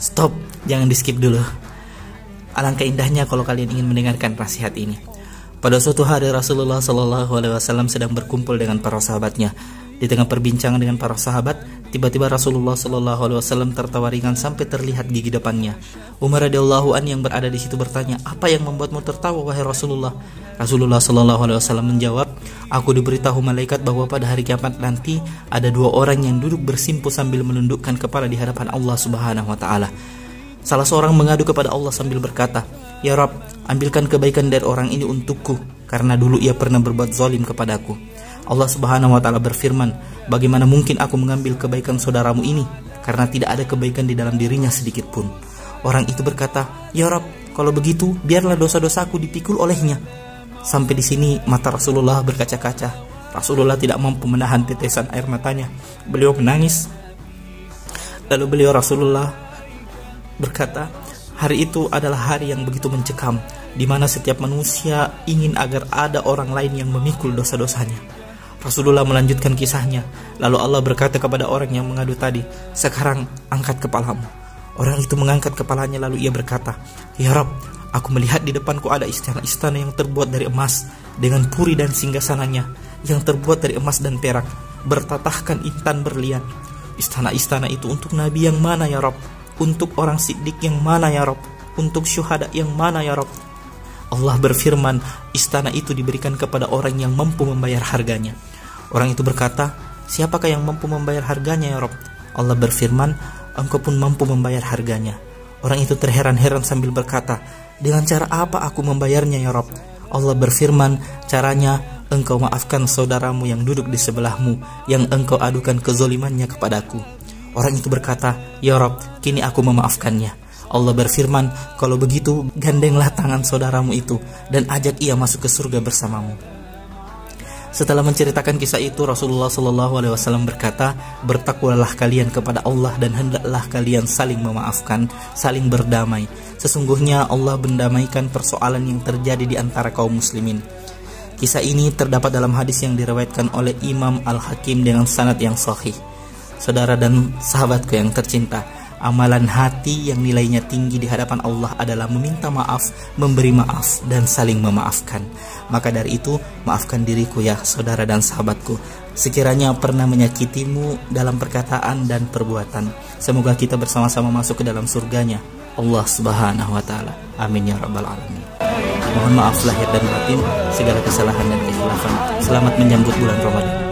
Stop, jangan di skip dulu. Alangkah indahnya kalau kalian ingin mendengarkan nasihat ini. Pada suatu hari Rasulullah SAW sedang berkumpul dengan para sahabatnya. Di tengah perbincangan dengan para sahabat, tiba-tiba Rasulullah SAW tertawa ringan sampai terlihat gigi depannya. Umar radhiyallahu anhu yang berada di situ bertanya, "Apa yang membuatmu tertawa, wahai Rasulullah?" Rasulullah SAW menjawab, "Aku diberitahu malaikat bahwa pada hari kiamat nanti ada dua orang yang duduk bersimpuh sambil menundukkan kepala di hadapan Allah Subhanahu wa taala. Salah seorang mengadu kepada Allah sambil berkata, 'Ya Rabb, ambilkan kebaikan dari orang ini untukku, karena dulu ia pernah berbuat zalim kepadaku.' Allah Subhanahu wa taala berfirman, 'Bagaimana mungkin aku mengambil kebaikan saudaramu ini, karena tidak ada kebaikan di dalam dirinya sedikit pun.' Orang itu berkata, 'Ya Rabb, kalau begitu biarlah dosa-dosaku dipikul olehnya.' Sampai di sini mata Rasulullah berkaca-kaca. Rasulullah tidak mampu menahan tetesan air matanya. Beliau menangis. Lalu Rasulullah berkata, hari itu adalah hari yang begitu mencekam, di mana setiap manusia ingin agar ada orang lain yang memikul dosa-dosanya. Rasulullah melanjutkan kisahnya. Lalu Allah berkata kepada orang yang mengadu tadi, 'Sekarang angkat kepalamu.' Orang itu mengangkat kepalanya lalu ia berkata, 'Ya Rabb, aku melihat di depanku ada istana-istana yang terbuat dari emas, dengan puri dan singgasananya yang terbuat dari emas dan perak, bertatahkan intan berlian. Istana-istana itu untuk nabi yang mana ya Rabb? Untuk orang siddiq yang mana ya Rabb? Untuk syuhada yang mana ya Rabb?' Allah berfirman, istana itu diberikan kepada orang yang mampu membayar harganya. Orang itu berkata, 'Siapakah yang mampu membayar harganya ya Rabb?' Allah berfirman, 'Engkau pun mampu membayar harganya.' Orang itu terheran-heran sambil berkata, 'Dengan cara apa aku membayarnya ya Rabb?' Allah berfirman, 'Caranya engkau maafkan saudaramu yang duduk di sebelahmu, yang engkau adukan kezolimannya kepadaku.' Orang itu berkata, 'Ya Rabb, kini aku memaafkannya.' Allah berfirman, 'Kalau begitu gandenglah tangan saudaramu itu dan ajak ia masuk ke surga bersamamu.' Setelah menceritakan kisah itu, Rasulullah SAW berkata, 'Bertakwalah kalian kepada Allah dan hendaklah kalian saling memaafkan, saling berdamai. Sesungguhnya Allah mendamaikan persoalan yang terjadi di antara kaum muslimin.' Kisah ini terdapat dalam hadis yang diriwayatkan oleh Imam Al-Hakim dengan sanad yang sahih. Saudara dan sahabatku yang tercinta, amalan hati yang nilainya tinggi di hadapan Allah adalah meminta maaf, memberi maaf, dan saling memaafkan. Maka dari itu, maafkan diriku ya saudara dan sahabatku, sekiranya pernah menyakitimu dalam perkataan dan perbuatan. Semoga kita bersama-sama masuk ke dalam surganya Allah Subhanahu wa taala. Amin ya rabbal alamin. Mohon maaf lahir dan batin segala kesalahan dan kekhilafan. Selamat menyambut bulan Ramadan.